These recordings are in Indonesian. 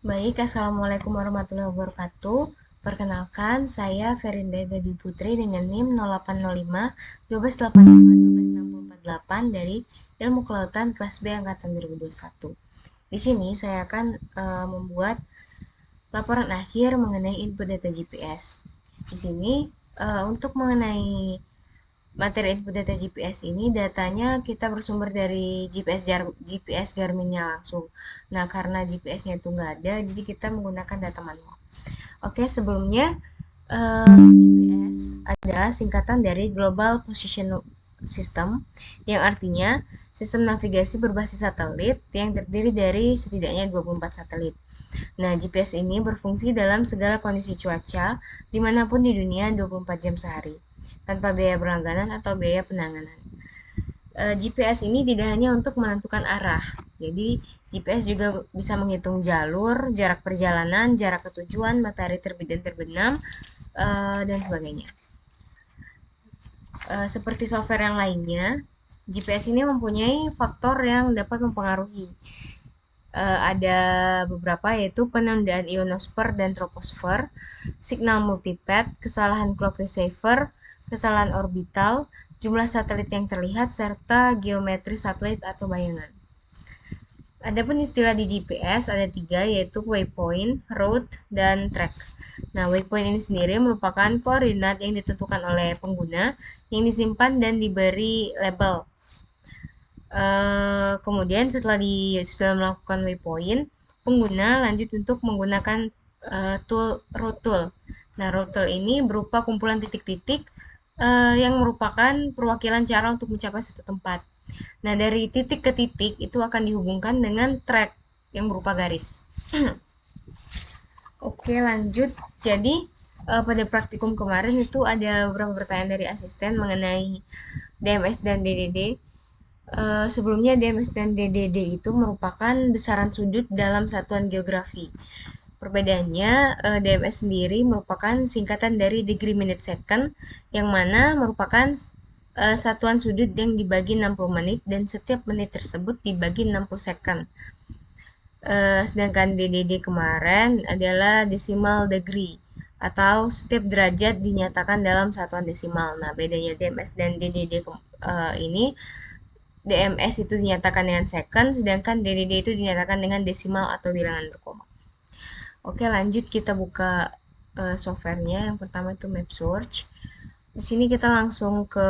Baik, Assalamualaikum warahmatullahi wabarakatuh. Perkenalkan, saya Ferinda Gadi Putri dengan NIM 0805 1285 12648 dari Ilmu Kelautan kelas B angkatan 2021. Di sini saya akan membuat laporan akhir mengenai input data GPS. Di sini untuk mengenai materi input data GPS ini datanya kita bersumber dari GPS Garmin-nya langsung. Nah, karena GPS-nya itu nggak ada, jadi kita menggunakan data manual. Oke, sebelumnya GPS adalah singkatan dari Global Position System yang artinya sistem navigasi berbasis satelit yang terdiri dari setidaknya 24 satelit. Nah, GPS ini berfungsi dalam segala kondisi cuaca dimanapun di dunia 24 jam sehari, tanpa biaya berlangganan atau biaya penanganan. GPS ini tidak hanya untuk menentukan arah, jadi GPS juga bisa menghitung jalur, jarak perjalanan, jarak ketujuan, matahari terbit dan terbenam, dan sebagainya. Seperti software yang lainnya, GPS ini mempunyai faktor yang dapat mempengaruhi. Ada beberapa yaitu penundaan ionosfer dan troposfer, signal multipath, kesalahan clock receiver, kesalahan orbital, jumlah satelit yang terlihat, serta geometri satelit atau bayangan. Adapun istilah di GPS ada tiga, yaitu waypoint, route, dan track. Nah, waypoint ini sendiri merupakan koordinat yang ditentukan oleh pengguna yang disimpan dan diberi label. Kemudian sudah melakukan waypoint, pengguna lanjut untuk menggunakan tool route tool. Nah, route tool ini berupa kumpulan titik-titik yang merupakan perwakilan cara untuk mencapai satu tempat. Nah, dari titik ke titik itu akan dihubungkan dengan track yang berupa garis. Oke, lanjut. Jadi, pada praktikum kemarin itu ada beberapa pertanyaan dari asisten mengenai DMS dan DDD. Sebelumnya DMS dan DDD itu merupakan besaran sudut dalam satuan geografi. Perbedaannya, DMS sendiri merupakan singkatan dari degree minute second, yang mana merupakan satuan sudut yang dibagi 60 menit dan setiap menit tersebut dibagi 60 second. Sedangkan DDD kemarin adalah decimal degree atau setiap derajat dinyatakan dalam satuan desimal. Nah, bedanya DMS dan DDD ini, DMS itu dinyatakan dengan second, sedangkan DDD itu dinyatakan dengan desimal atau bilangan berkoma. Oke, lanjut kita buka softwarenya. Yang pertama itu Map Search. Di sini kita langsung ke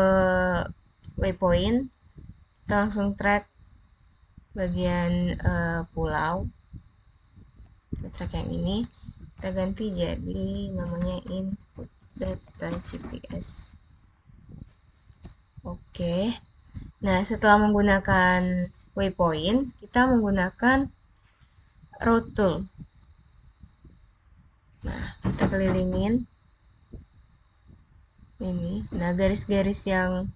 waypoint, kita langsung track bagian pulau. Kita track yang ini, kita ganti jadi namanya input data GPS. Oke. Nah, setelah menggunakan waypoint, kita menggunakan route tool. Nah, kita kelilingin ini. Nah, garis-garis yang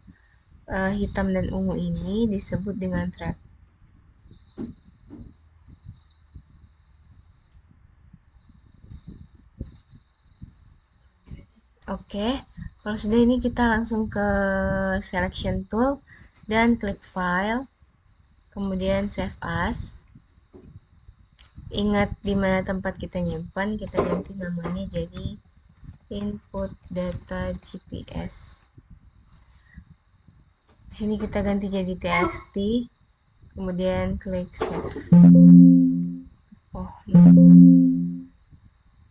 hitam dan ungu ini disebut dengan track. Oke, kalau sudah ini kita langsung ke selection tool dan klik file, kemudian save as. Ingat di mana tempat kita nyimpan, kita ganti namanya jadi input data GPS. Di sini kita ganti jadi txt, kemudian klik save. Oh,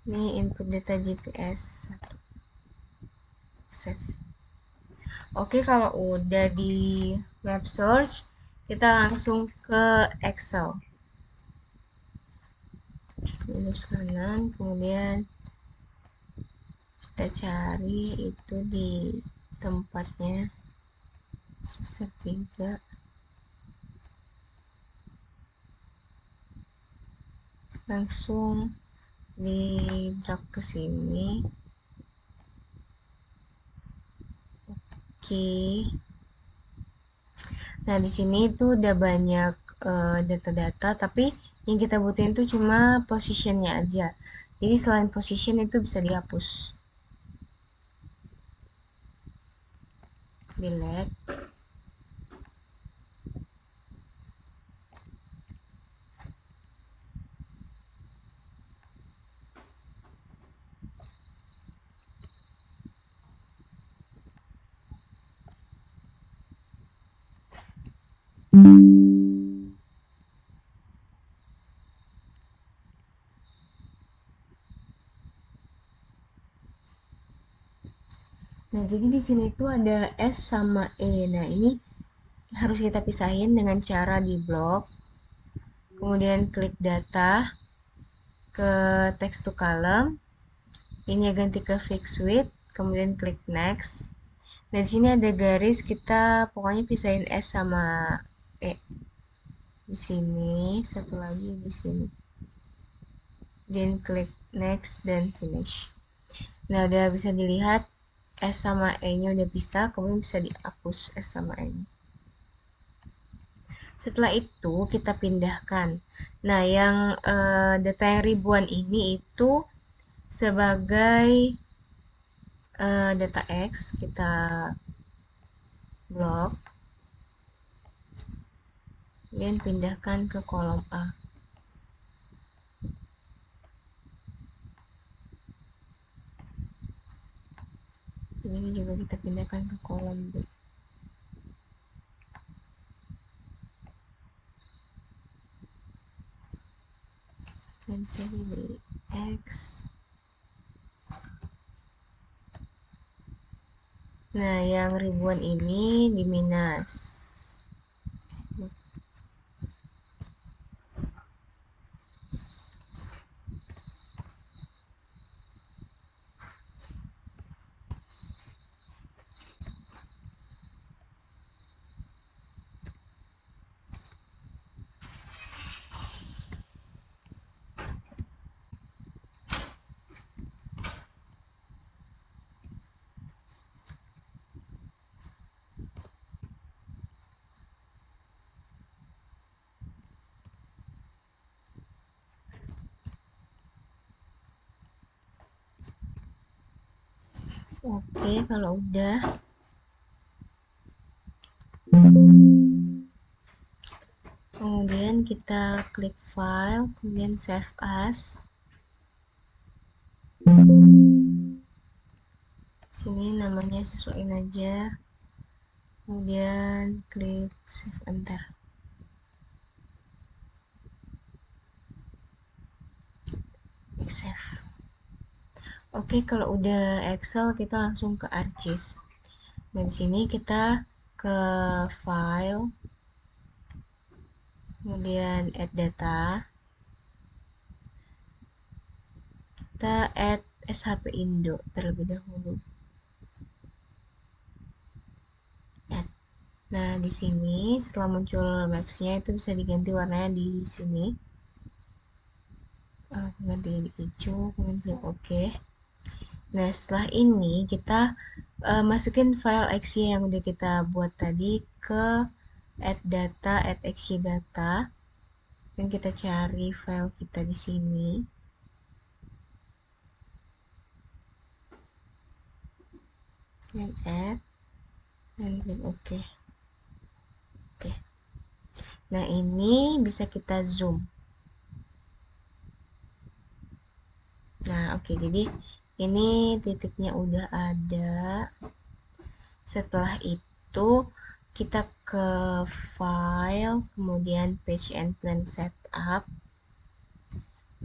ini input data GPS. Save. Oke, kalau udah di web search, kita langsung ke Excel. Windows kanan, kemudian kita cari itu di tempatnya semester 3. Langsung di drag ke sini. Oke. Nah, di sini itu udah banyak data-data, tapi yang kita butuhin tuh cuma positionnya aja. Jadi selain position itu bisa dihapus. Delete. Nah, jadi di sini tuh ada S sama E. Nah, ini harus kita pisahin dengan cara di blok, kemudian klik data, ke text to column, ini ganti ke fixed width, kemudian klik next. Nah, di sini ada garis, kita pokoknya pisahin S sama E. Di sini, satu lagi di sini. Dan klik next dan finish. Nah, udah bisa dilihat S sama E-nya udah bisa, kemudian bisa dihapus S sama E-nya. Setelah itu kita pindahkan. Nah, yang data yang ribuan ini itu sebagai data X, kita blok, kemudian pindahkan ke kolom A. Ini juga kita pindahkan ke kolom B. Dan pilih di X. Nah, yang ribuan ini di minus. Oke, kalau udah, kemudian kita klik file, kemudian save as. Sini namanya sesuaiin aja. Kemudian klik save enter. Klik save. Oke, kalau udah Excel kita langsung ke ArcGIS. Dan di sini kita ke file, kemudian add data. Kita add SHP Indo terlebih dahulu. Add. Nah, di sini setelah muncul maps-nya itu bisa diganti warnanya di sini. Ganti jadi hijau, kemudian klik OK. Nah, setelah ini kita masukin file XY yang udah kita buat tadi ke add data, add XY data. Dan kita cari file kita di sini. Dan add, dan klik OK. Oke. Nah, ini bisa kita zoom. Nah, oke, jadi ini titiknya udah ada. Setelah itu kita ke file, kemudian page and plan setup.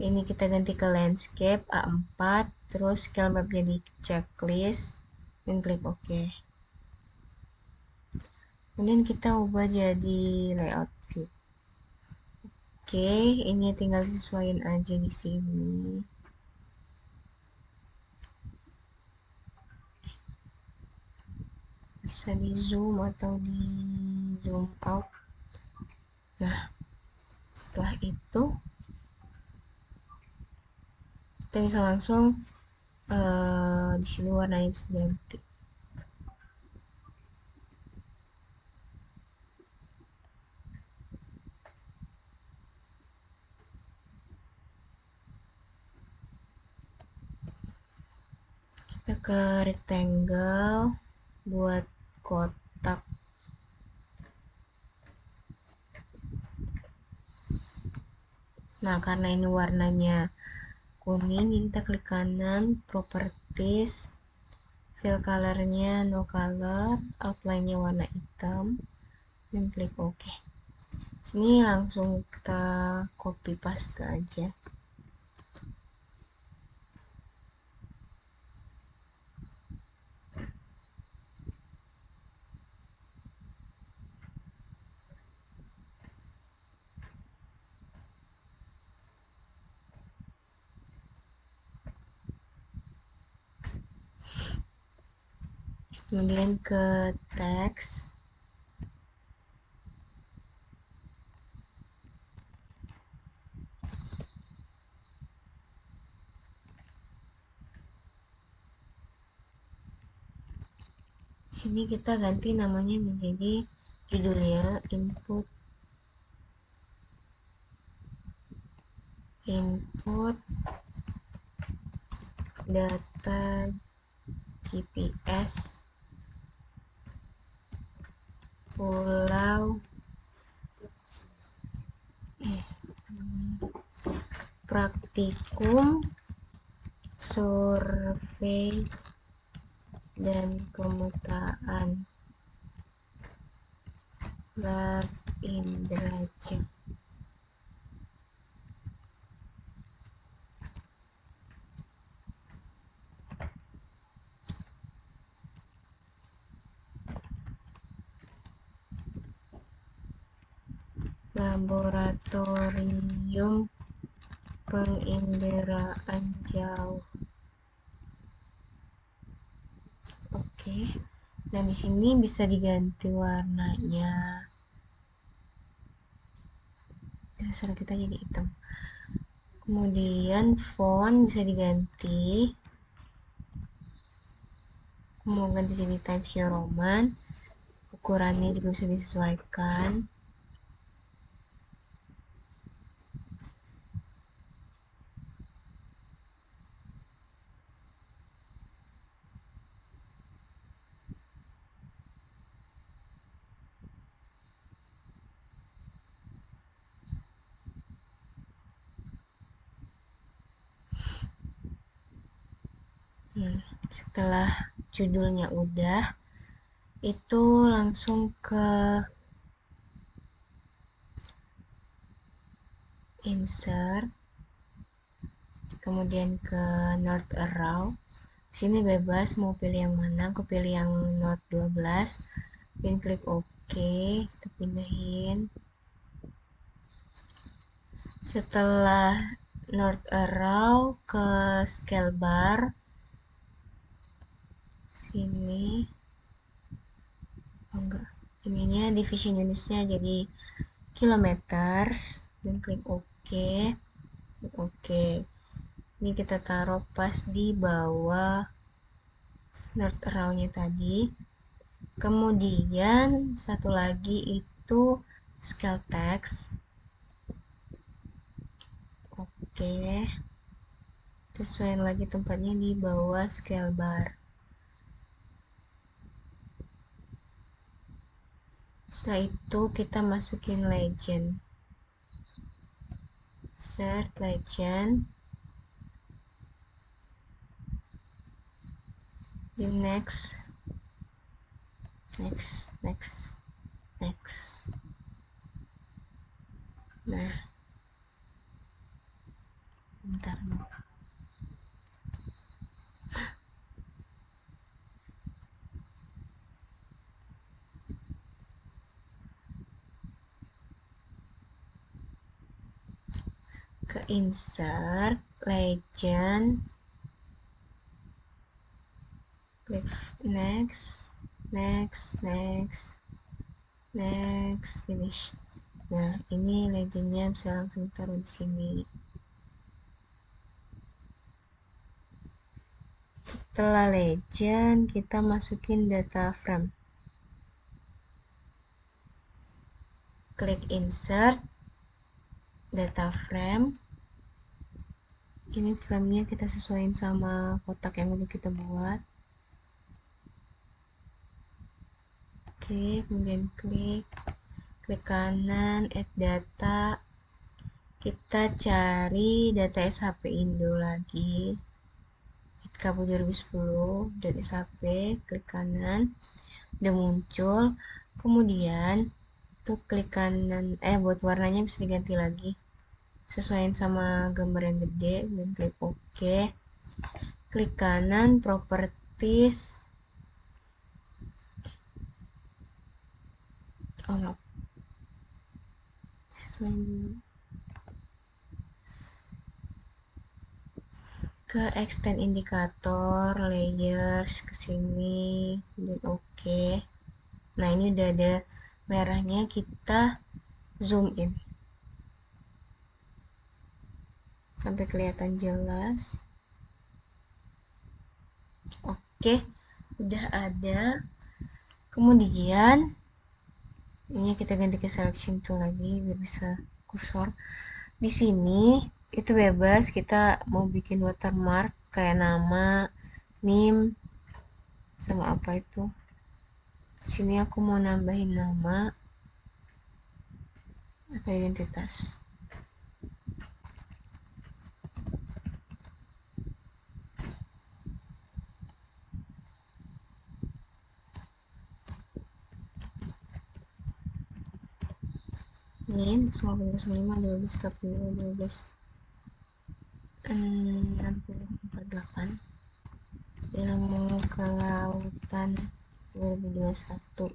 Ini kita ganti ke landscape A4, terus scale mapnya di checklist, dan klik OK. Kemudian kita ubah jadi layout view. Oke, ini tinggal disesuaikan aja di sini. Bisa di zoom atau di zoom out. Nah, setelah itu kita bisa langsung di sini warnanya bisa ganti. Kita ke rectangle buat kotak. Nah, karena ini warnanya kuning, kita klik kanan, properties, fill colornya no color, outline-nya warna hitam, dan klik OK. Sini langsung kita copy paste aja. Kemudian ke teks. Sini kita ganti namanya menjadi judulnya input data GPS pulau praktikum survei dan pemetaan Indrajaya. Laboratorium penginderaan jauh. Oke. Dan di sini bisa diganti warnanya. Terserah kita jadi hitam. Kemudian font bisa diganti. Mau ganti jadi Times New Roman. Ukurannya juga bisa disesuaikan. Setelah judulnya udah, itu langsung ke insert, kemudian ke North Arrow. Sini bebas mau pilih yang mana, aku pilih yang North 12, dan klik OK, kita pindahin. Setelah North Arrow ke scale bar, sini enggak, ininya division unitsnya jadi kilometers, dan klik OK. Oke, ini kita taruh pas di bawah North Arrow-nya tadi. Kemudian satu lagi itu scale text. Oke, sesuaiin lagi tempatnya di bawah scale bar. Setelah itu kita masukin legend. Insert legend. Di next. Nah, bentar. Ke insert legend, klik next, finish. Nah, ini legendnya bisa langsung taruh di sini. Setelah legend, kita masukin data frame. Klik insert, data frame. Ini framenya kita sesuaikan sama kotak yang udah kita buat. Oke, kemudian klik kanan, add data. Kita cari data SHP Indo lagi. Kabu 2010 dan SHP, klik kanan, udah muncul. Kemudian Tuh klik kanan, buat warnanya bisa diganti lagi. Sesuaiin sama gambar yang gede dan klik OK. Klik kanan, properties. Oh, nggak. Sesuaiin dulu. Ke extend indikator, layers, ke sini, dan OK. Nah, ini udah ada merahnya, kita zoom in sampai kelihatan jelas. Oke, udah ada. Kemudian ini kita ganti ke selection tool lagi biar bisa kursor. Di sini itu bebas, kita mau bikin watermark kayak nama, name, sama apa itu. Di sini aku mau nambahin nama atau identitas. Name 0805 12 82 12 6048. Ilmu Kelautan 2021.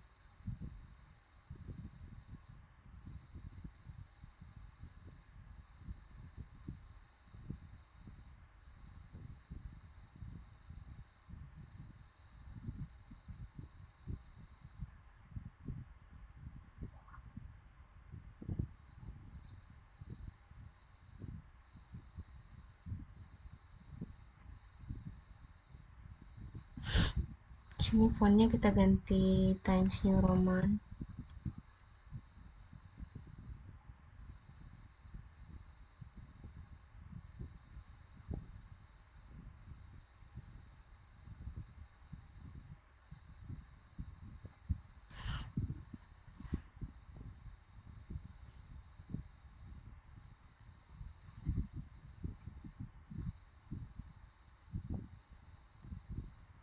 Sini fontnya kita ganti Times New Roman.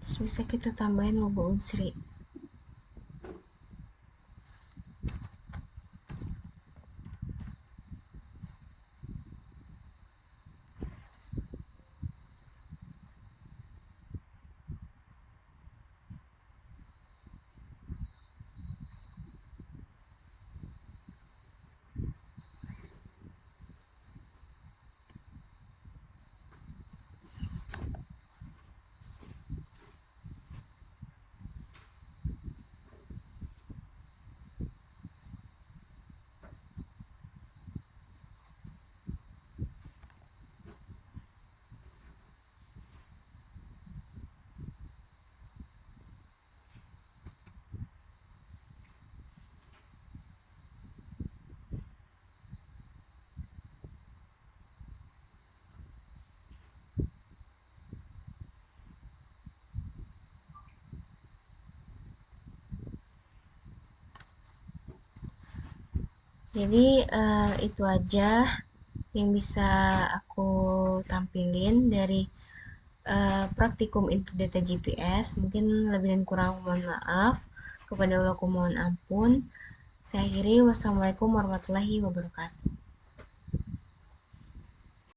Terus bisa kita tambahin logo Unsri. Jadi itu aja yang bisa aku tampilin dari praktikum input data GPS. Mungkin lebih dan kurang aku mohon maaf. Kepada Allah aku mohon ampun. Saya akhiri, wassalamualaikum warahmatullahi wabarakatuh.